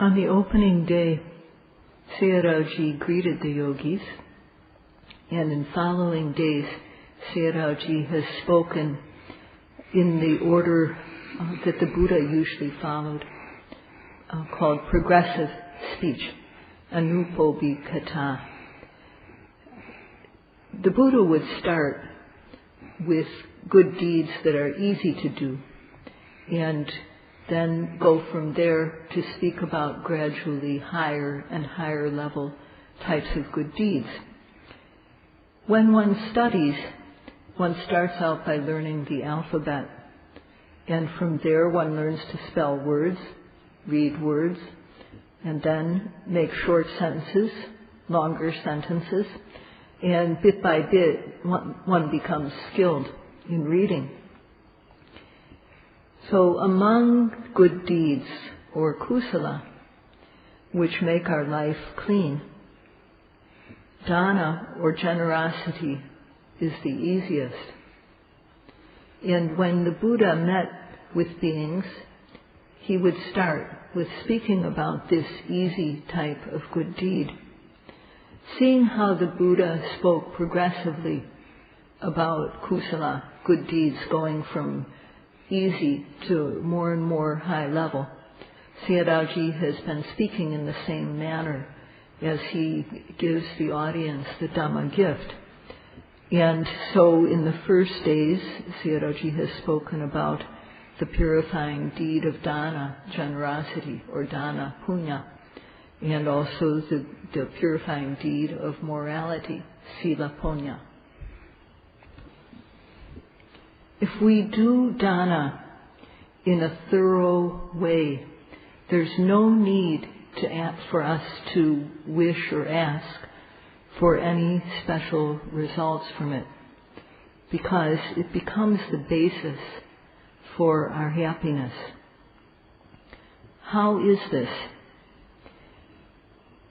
On the opening day, Sayadaw greeted the yogis, and in following days, Sayadaw has spoken in the order that the Buddha usually followed, called progressive speech, anupobikata. The Buddha would start with good deeds that are easy to do, and then go from there to speak about gradually higher and higher level types of good deeds. When one studies, one starts out by learning the alphabet, and from there one learns to spell words, read words, and then make short sentences, longer sentences, and bit by bit one becomes skilled in reading. So among good deeds, or kusala, which make our life clean, dana, or generosity, is the easiest. And when the Buddha met with beings, he would start with speaking about this easy type of good deed. Seeing how the Buddha spoke progressively about kusala, good deeds, going from easy to more and more high level, Sayadaw has been speaking in the same manner as he gives the audience the Dhamma gift. And so in the first days, Sayadaw has spoken about the purifying deed of dana, generosity, or dana punya, and also the purifying deed of morality, sila punya. If we do dana in a thorough way, there's no need for us to wish or ask for any special results from it, because it becomes the basis for our happiness. How is this?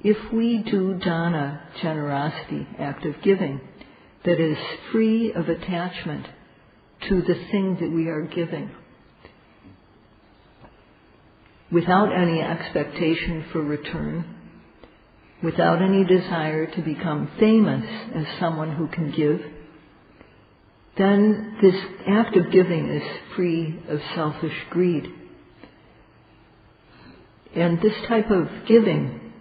If we do dana, generosity, act of giving, that is free of attachment to the thing that we are giving, without any expectation for return, without any desire to become famous as someone who can give, then this act of giving is free of selfish greed. And this type of giving,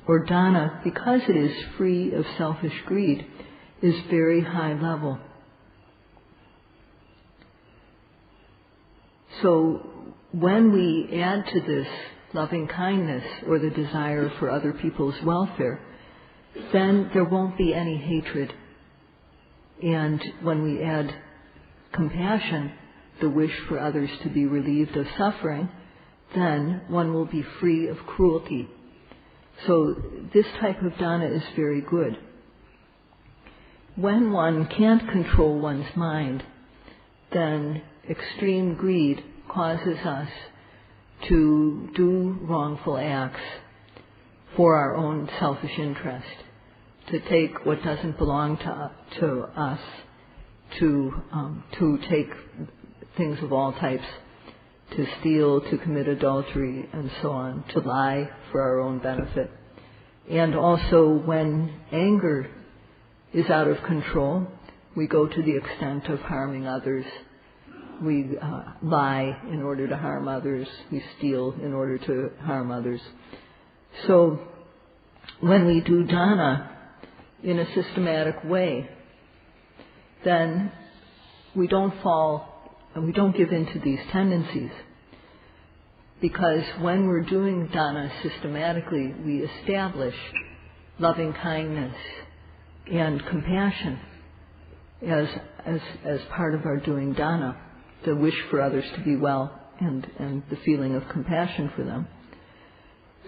or dana, because it is free of selfish greed, is very high level. So when we add to this loving kindness or the desire for other people's welfare, then there won't be any hatred. And when we add compassion, the wish for others to be relieved of suffering, then one will be free of cruelty. So this type of dana is very good. When one can't control one's mind, then extreme greed causes us to do wrongful acts for our own selfish interest, to take what doesn't belong to us, to take things of all types, to steal, to commit adultery, and so on, to lie for our own benefit. And also when anger is out of control, we go to the extent of harming others. We lie in order to harm others. We steal in order to harm others. So when we do dana in a systematic way, then we don't fall and we don't give in to these tendencies. Because when we're doing dana systematically, we establish loving kindness and compassion as part of our doing dana, the wish for others to be well and the feeling of compassion for them.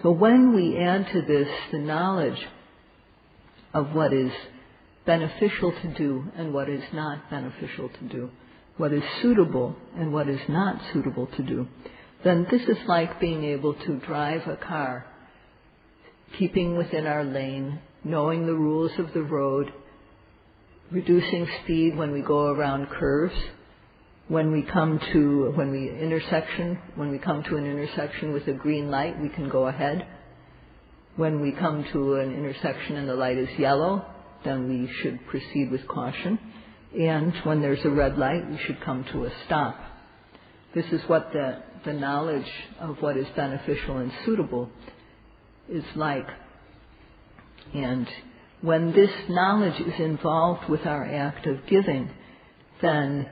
So when we add to this the knowledge of what is beneficial to do and what is not beneficial to do, what is suitable and what is not suitable to do, then this is like being able to drive a car, keeping within our lane, knowing the rules of the road, reducing speed when we go around curves. When we come to an intersection with a green light, we can go ahead when we come to an intersection and the light is yellow, then we should proceed with caution. And when there's a red light, we should come to a stop. This is what the knowledge of what is beneficial and suitable is like. And when this knowledge is involved with our act of giving, then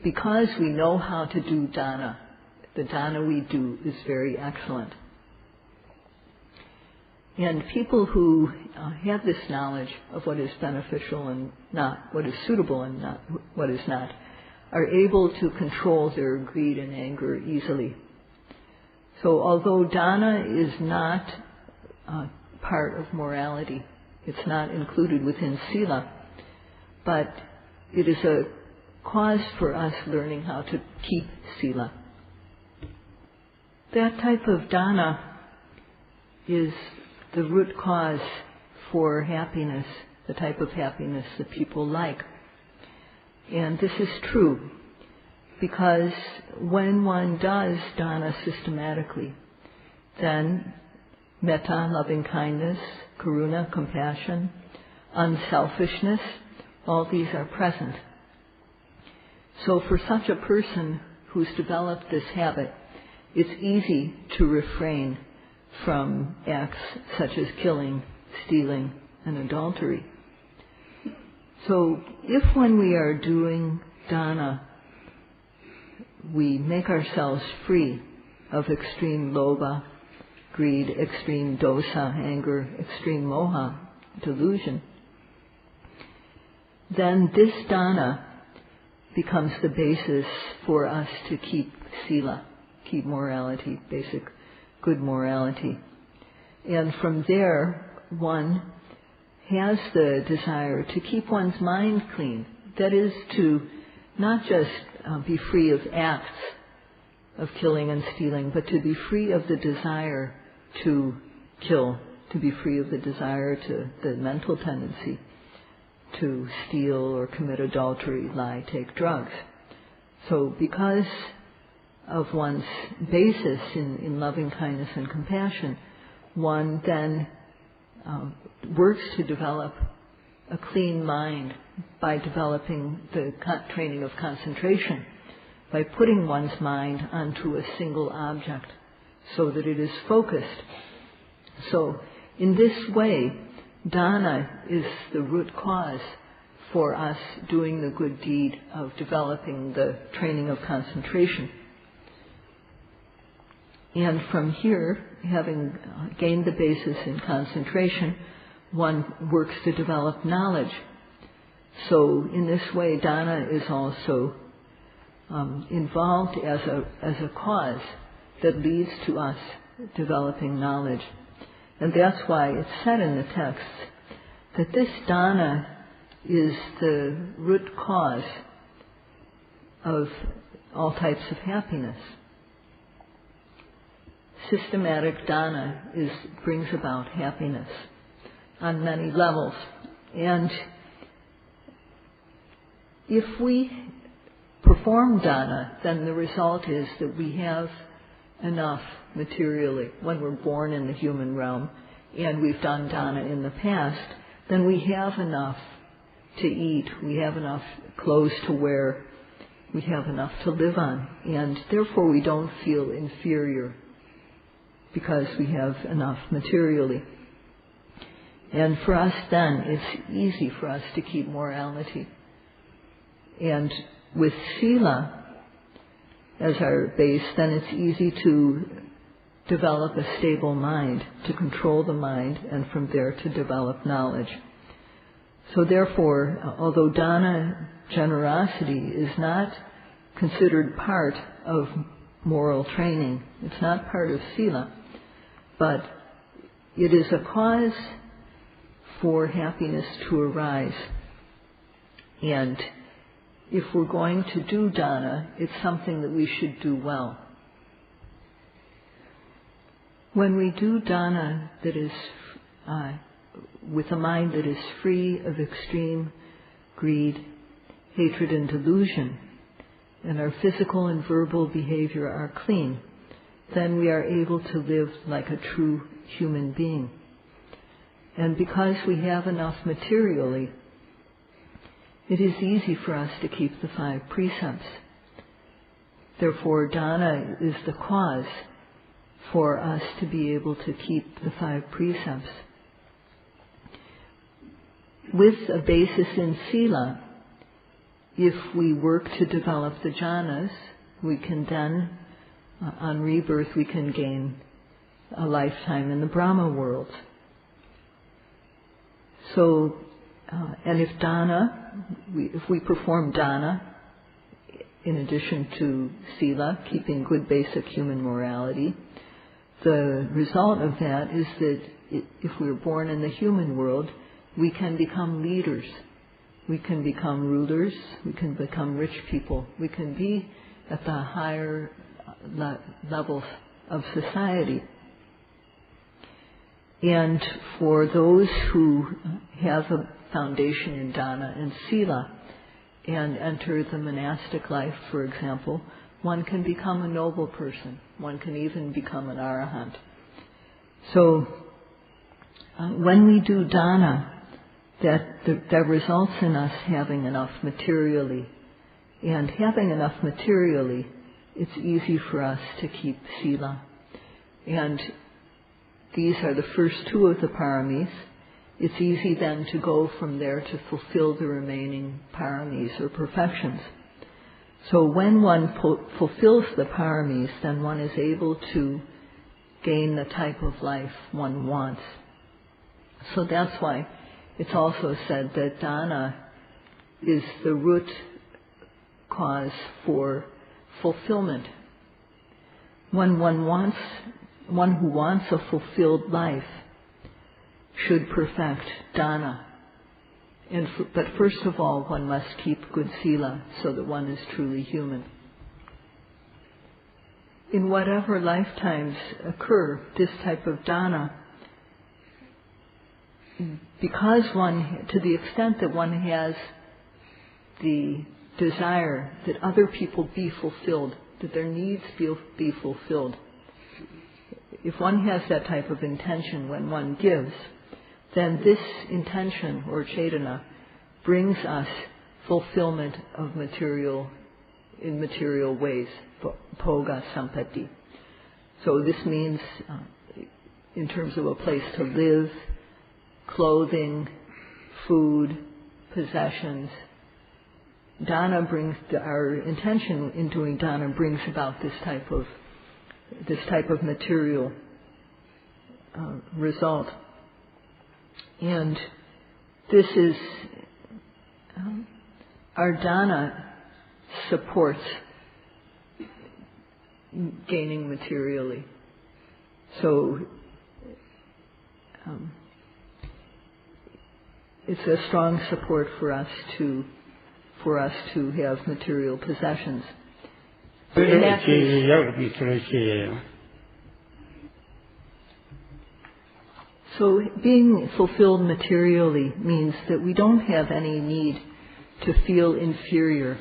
because we know how to do dana, the dana we do is very excellent. And people who have this knowledge of what is beneficial and not, what is suitable and not what is not, are able to control their greed and anger easily. So although dana is not part of morality, it's not included within sila, but it is a cause for us learning how to keep sila. That type of dana is the root cause for happiness, the type of happiness that people like. And this is true because when one does dana systematically, then metta, loving kindness, karuna, compassion, unselfishness, all these are present. So for such a person who's developed this habit, it's easy to refrain from acts such as killing, stealing, and adultery. So if when we are doing dana, we make ourselves free of extreme lobha, greed, extreme dosa, anger, extreme moha, delusion, then this dana becomes the basis for us to keep sila, keep morality, basic good morality. And from there, one has the desire to keep one's mind clean. That is, to not just be free of acts of killing and stealing, but to be free of the desire to kill, to be free of the desire to, the mental tendency to steal or commit adultery, lie, take drugs. So because of one's basis in loving kindness and compassion, one then works to develop a clean mind by developing the training of concentration, by putting one's mind onto a single object so that it is focused. So in this way, dana is the root cause for us doing the good deed of developing the training of concentration. And from here, having gained the basis in concentration, one works to develop knowledge. So in this way, dana is also involved as a cause that leads to us developing knowledge. And that's why it's said in the text that this dana is the root cause of all types of happiness. Systematic dana brings about happiness on many levels. And if we perform dana, then the result is that we have enough materially. When we're born in the human realm and we've done dana in the past, then we have enough to eat, we have enough clothes to wear, we have enough to live on, and therefore we don't feel inferior because we have enough materially. And for us then, it's easy for us to keep morality. And with sila as our base, then it's easy to develop a stable mind, to control the mind, and from there to develop knowledge. So therefore, although dana, generosity, is not considered part of moral training, it's not part of sila, but it is a cause for happiness to arise. And if we're going to do dana, it's something that we should do well. When we do dana that is with a mind that is free of extreme greed, hatred, and delusion, and our physical and verbal behavior are clean, then we are able to live like a true human being. And because we have enough materially, it is easy for us to keep the 5 precepts. Therefore, dana is the cause for us to be able to keep the 5 precepts. With a basis in sila, if we work to develop the jhanas, we can then, on rebirth, we can gain a lifetime in the Brahma world. So, and if dana, if we perform dana, in addition to sila, keeping good basic human morality, the result of that is that if we're born in the human world, we can become leaders. We can become rulers. We can become rich people. We can be at the higher levels of society. And for those who have a foundation in dana and sila and enter the monastic life, for example, one can become a noble person. One can even become an arahant. So when we do dana, that results in us having enough materially. And having enough materially, it's easy for us to keep sila. And these are the first 2 of the paramis. It's easy then to go from there to fulfill the remaining paramis or perfections. So when one fulfills the paramis, then one is able to gain the type of life one wants. So that's why it's also said that dana is the root cause for fulfillment. When one who wants a fulfilled life should perfect dana. But first of all, one must keep good sila so that one is truly human. In whatever lifetimes occur, this type of dana, because one, to the extent that one has the desire that other people be fulfilled, that their needs be fulfilled, if one has that type of intention when one gives, then this intention or cetana brings us fulfillment of in material ways, bhoga sampatti. So this means, in terms of a place to live, clothing, food, possessions. Dana brings our intention in doing dana brings about this type of material result. And this is our dana supports gaining materially. So it's a strong support for us to have material possessions. In that case, so being fulfilled materially means that we don't have any need to feel inferior.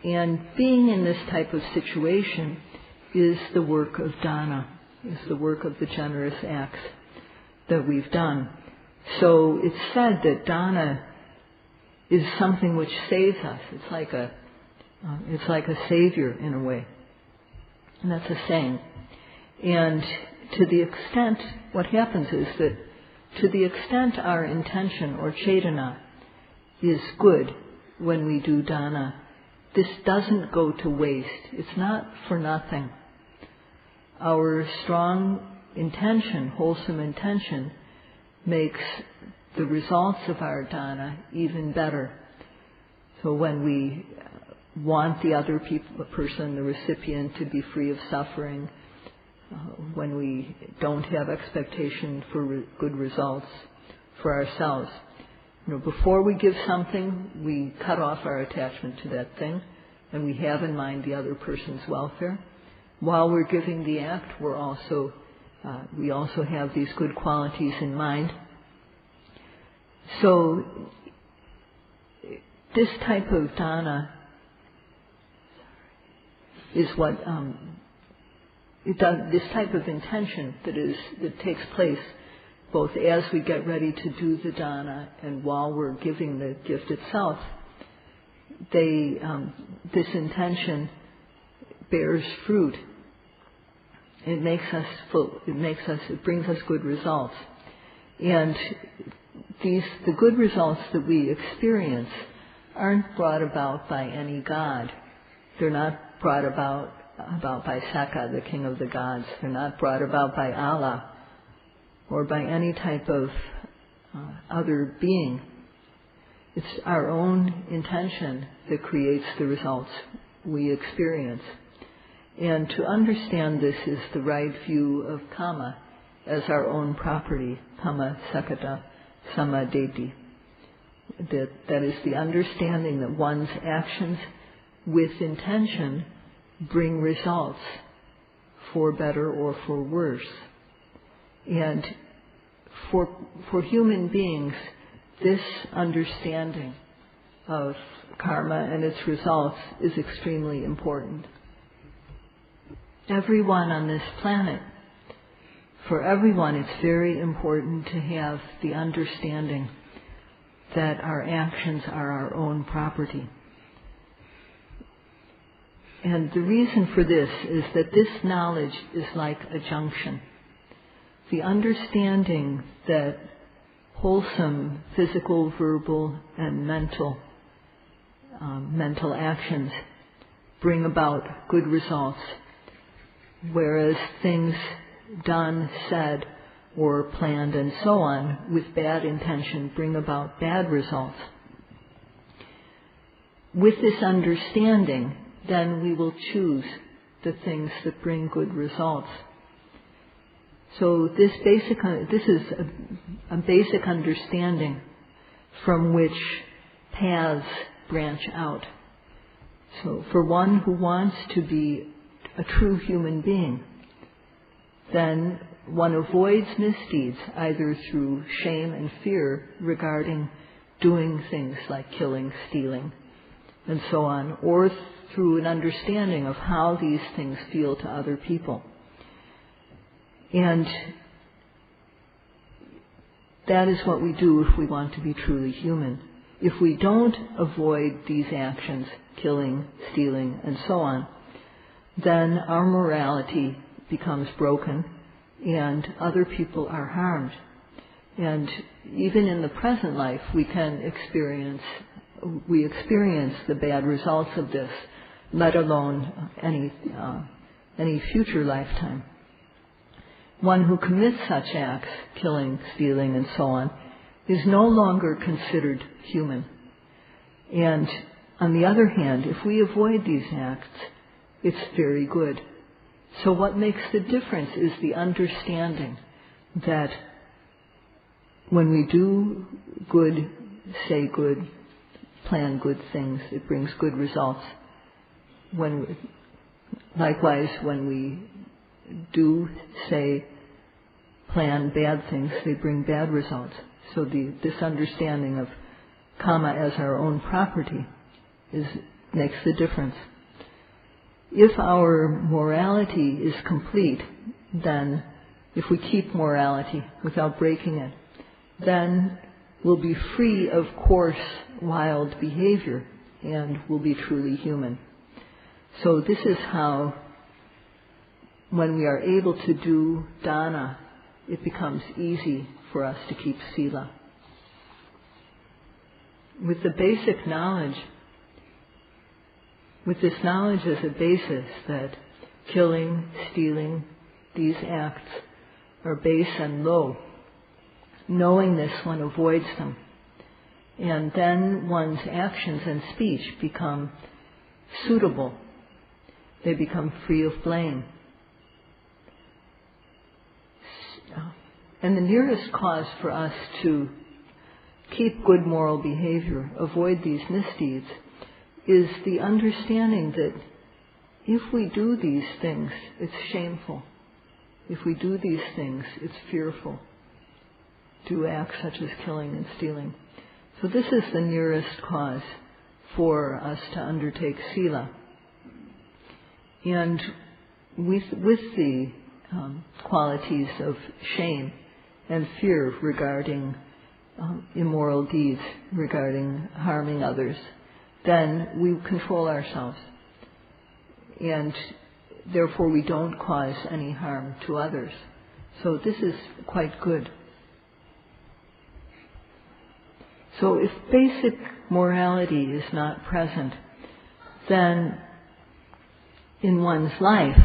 And being in this type of situation is the work of dana, is the work of the generous acts that we've done. So it's said that dana is something which saves us. It's like a savior in a way. And that's a saying. And to the extent, what happens is that to the extent our intention or cetana is good when we do dana, this doesn't go to waste. It's not for nothing. Our strong intention, wholesome intention, makes the results of our dana even better. So when we want the other person, the recipient, to be free of suffering, when we don't have expectation for good results for ourselves. Before we give something, we cut off our attachment to that thing, and we have in mind the other person's welfare. While we're giving the act, we also have these good qualities in mind. So this type of dana is what this type of intention that takes place both as we get ready to do the dana and while we're giving the gift itself, this intention bears fruit. It brings us good results. And the good results that we experience aren't brought about by any god. They're not brought about by Saka, the king of the gods. They're not brought about by Allah or by any type of other being. It's our own intention that creates the results we experience. And to understand this is the right view of kama as our own property, kama sakata samadeti. That is the understanding that one's actions with intention bring results for better or for worse. And for human beings, this understanding of karma and its results is extremely important. Everyone on this planet, for everyone, it's very important to have the understanding that our actions are our own property. And the reason for this is that this knowledge is like a junction. The understanding that wholesome physical, verbal, and mental actions bring about good results, whereas things done, said, or planned and so on with bad intention bring about bad results. With this understanding, then we will choose the things that bring good results. So this is a basic understanding from which paths branch out. So for one who wants to be a true human being, then one avoids misdeeds either through shame and fear regarding doing things like killing, stealing, and so on, or through an understanding of how these things feel to other people. And that is what we do if we want to be truly human. If we don't avoid these actions, killing, stealing, and so on, then our morality becomes broken and other people are harmed. And even in the present life, we experience the bad results of this, let alone any future lifetime. One who commits such acts, killing, stealing, and so on, is no longer considered human. And on the other hand, if we avoid these acts, it's very good. So what makes the difference is the understanding that when we do good, say good, plan good things, it brings good results. Likewise, when we do, say, plan bad things, they bring bad results. So this understanding of karma as our own property makes the difference. If our morality is complete, then if we keep morality without breaking it, then we'll be free of coarse, wild behavior and we'll be truly human. So this is how, when we are able to do dana, it becomes easy for us to keep sila. With the basic knowledge, with this knowledge as a basis that killing, stealing, these acts are base and low, knowing this, one avoids them. And then one's actions and speech become suitable. They become free of blame. And the nearest cause for us to keep good moral behavior, avoid these misdeeds, is the understanding that if we do these things, it's shameful. If we do these things, it's fearful. Do acts such as killing and stealing. So this is the nearest cause for us to undertake sila. And with the qualities of shame and fear regarding immoral deeds, regarding harming others, then we control ourselves. And therefore we don't cause any harm to others. So this is quite good. So if basic morality is not present, then in one's life,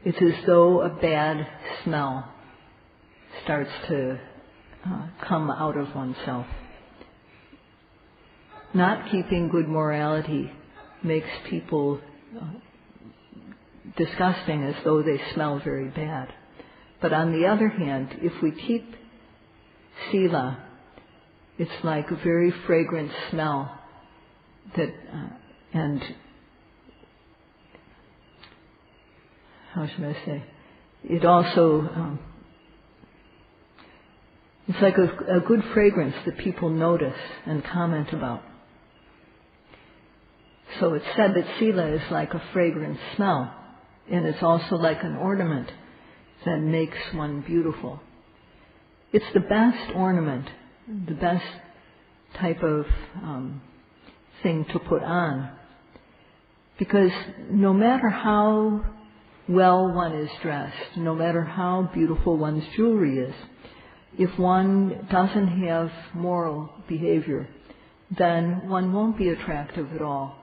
it's as though a bad smell starts to come out of oneself. Not keeping good morality makes people disgusting, as though they smell very bad. But on the other hand, if we keep sila, it's like a very fragrant smell that, and how should I say? It also, it's like a good fragrance that people notice and comment about. So it's said that sila is like a fragrant smell, and it's also like an ornament that makes one beautiful. It's the best ornament, the best type of thing to put on. Because no matter how well one is dressed, no matter how beautiful one's jewelry is, if one doesn't have moral behavior, then one won't be attractive at all.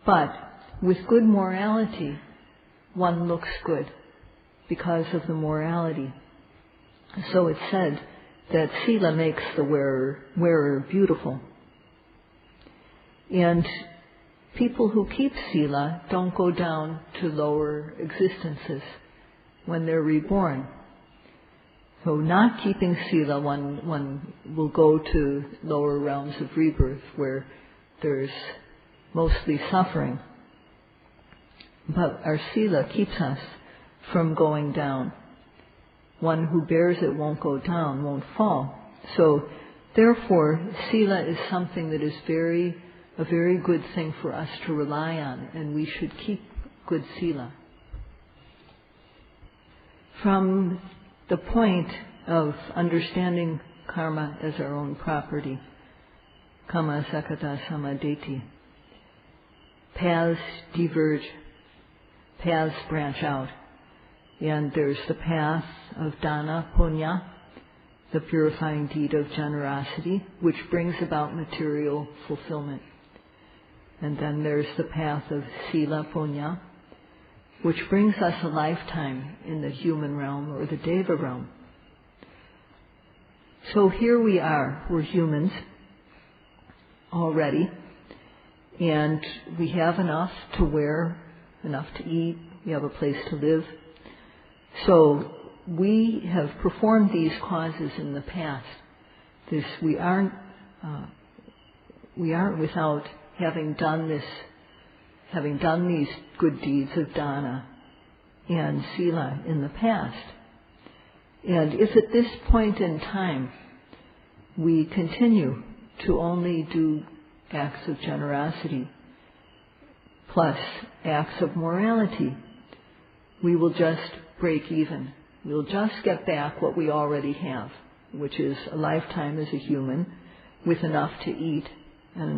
But with good morality, one looks good because of the morality. So it's said that sila makes the wearer beautiful. And people who keep sila don't go down to lower existences when they're reborn. So not keeping sila, one will go to lower realms of rebirth where there's mostly suffering. But our sila keeps us from going down. One who bears it won't go down, won't fall. So therefore, sila is something that is a very good thing for us to rely on, and we should keep good sila. From the point of understanding karma as our own property, kama sakata samadeti, paths diverge, paths branch out. And there's the path of dana, punya, the purifying deed of generosity, which brings about material fulfillment. And then there's the path of sila, punya, which brings us a lifetime in the human realm or the deva realm. So here we are, we're humans already, and we have enough to wear, enough to eat, we have a place to live. So we have performed these causes in the past. We aren't without having done these good deeds of dana and sila in the past. And if at this point in time we continue to only do acts of generosity plus acts of morality, we will just break even. We'll just get back what we already have, which is a lifetime as a human with enough to eat and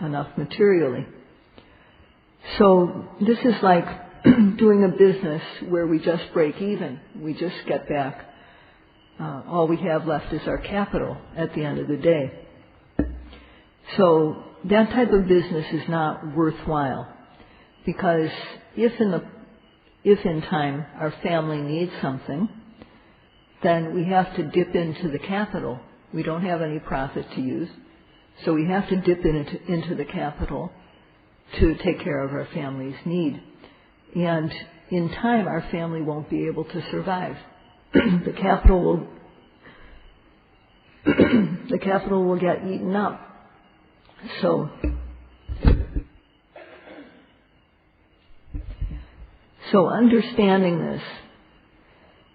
enough materially. So this is like doing a business where we just break even. We just get back. All we have left is our capital at the end of the day. So that type of business is not worthwhile, because if in time our family needs something, then we have to dip into the capital. We don't have any profit to use, so we have to dip into the capital to take care of our family's need. And in time our family won't be able to survive. The capital will get eaten up. So understanding this,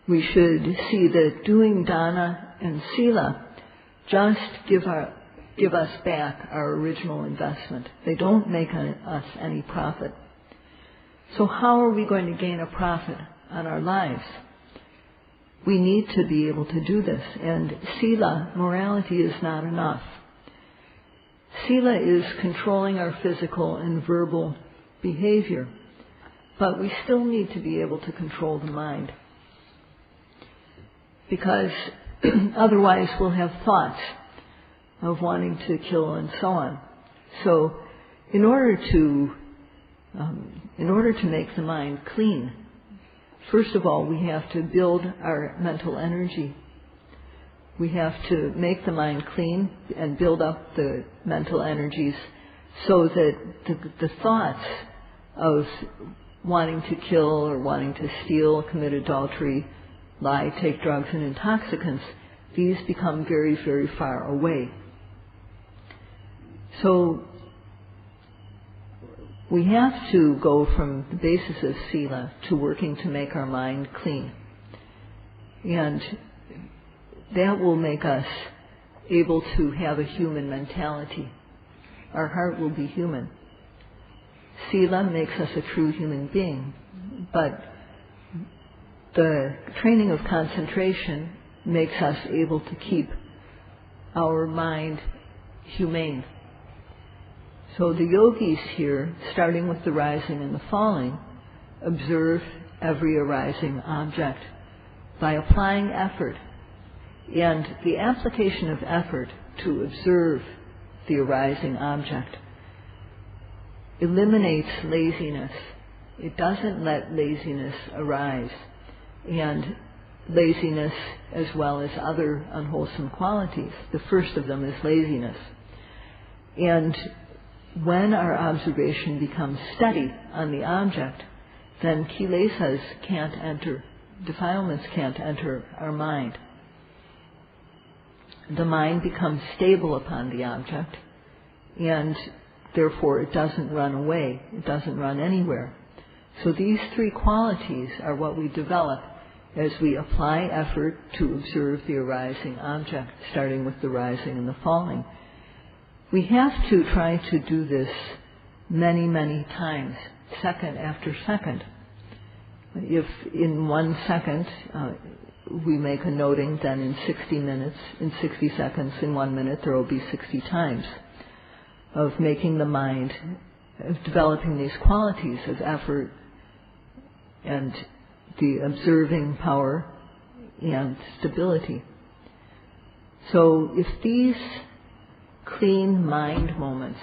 we should see that doing dana and sila just give us back our original investment. They don't make us any profit. So how are we going to gain a profit on our lives? we need to be able to do this. And sila, morality, is not enough. Sila is controlling our physical and verbal behavior, but we still need to be able to control the mind. Because otherwise we'll have thoughts of wanting to kill and so on. So in order to make the mind clean, first of all, we have to build our mental energy. We have to make the mind clean and build up the mental energies so that the thoughts of wanting to kill or wanting to steal, commit adultery, lie, take drugs and intoxicants, these become very, very far away. So we have to go from the basis of sila to working to make our mind clean. And that will make us able to have a human mentality. Our heart will be human. Sila makes us a true human being, but the training of concentration makes us able to keep our mind humane. So the yogis here, starting with the rising and the falling, observe every arising object by applying effort. And the application of effort to observe the arising object eliminates laziness. It doesn't let laziness arise. And laziness, as well as other unwholesome qualities, the first of them is laziness. And when our observation becomes steady on the object, then kilesas can't enter, defilements can't enter our mind. The mind becomes stable upon the object, and therefore it doesn't run away, it doesn't run anywhere. So these three qualities are what we develop as we apply effort to observe the arising object, starting with the rising and the falling. We have to try to do this many, many times, second after second. If in 1 second we make a noting, then in 60 minutes, in 60 seconds, in 1 minute, there will be 60 times of making the mind, of developing these qualities of effort and the observing power and stability. So if these clean mind moments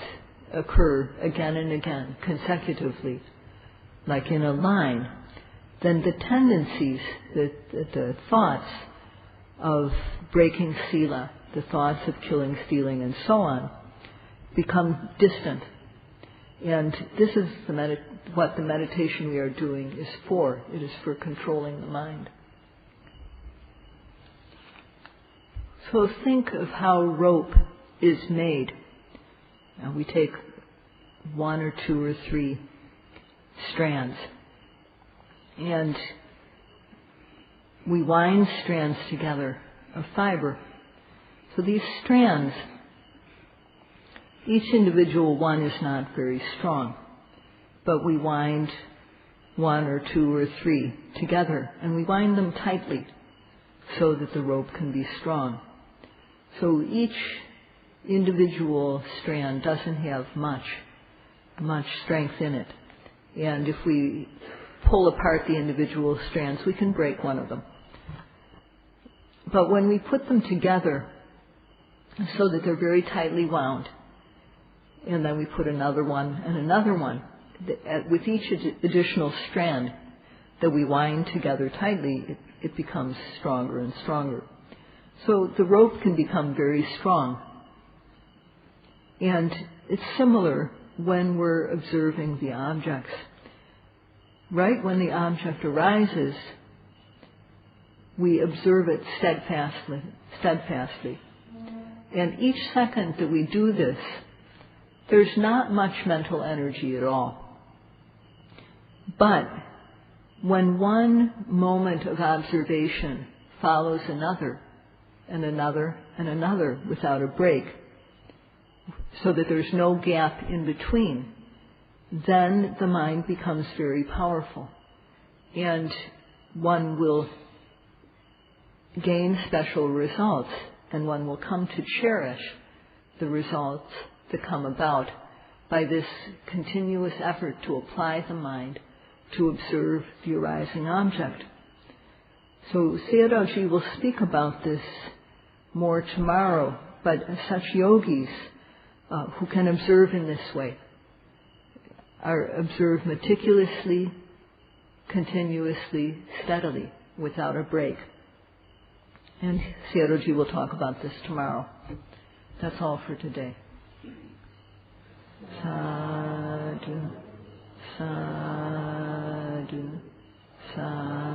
occur again and again, consecutively, like in a line, then the tendencies, the thoughts of breaking sila, the thoughts of killing, stealing, and so on, become distant. And this is what the meditation we are doing is for. It is for controlling the mind. So think of how rope is made. Now we take 1 or 2 or 3 strands, and we wind strands together of fiber. So these strands, each individual one is not very strong, but we wind 1 or 2 or 3 together, and we wind them tightly so that the rope can be strong. So each individual strand doesn't have much strength in it. And if we pull apart the individual strands, we can break one of them. But when we put them together so that they're very tightly wound, and then we put another one and another one, with each additional strand that we wind together tightly, it becomes stronger and stronger. So the rope can become very strong. And it's similar when we're observing the objects. Right when the object arises, we observe it steadfastly. And each second that we do this, there's not much mental energy at all. But when one moment of observation follows another, and another, and another without a break, so that there's no gap in between, then the mind becomes very powerful. And one will gain special results, and one will come to cherish the results that come about by this continuous effort to apply the mind to observe the arising object. So Sayadaw will speak about this more tomorrow, but such yogis who can observe in this way observe meticulously, continuously, steadily, without a break. And Sayadaw will talk about this tomorrow. That's all for today. Sadhu, sadhu, sadhu.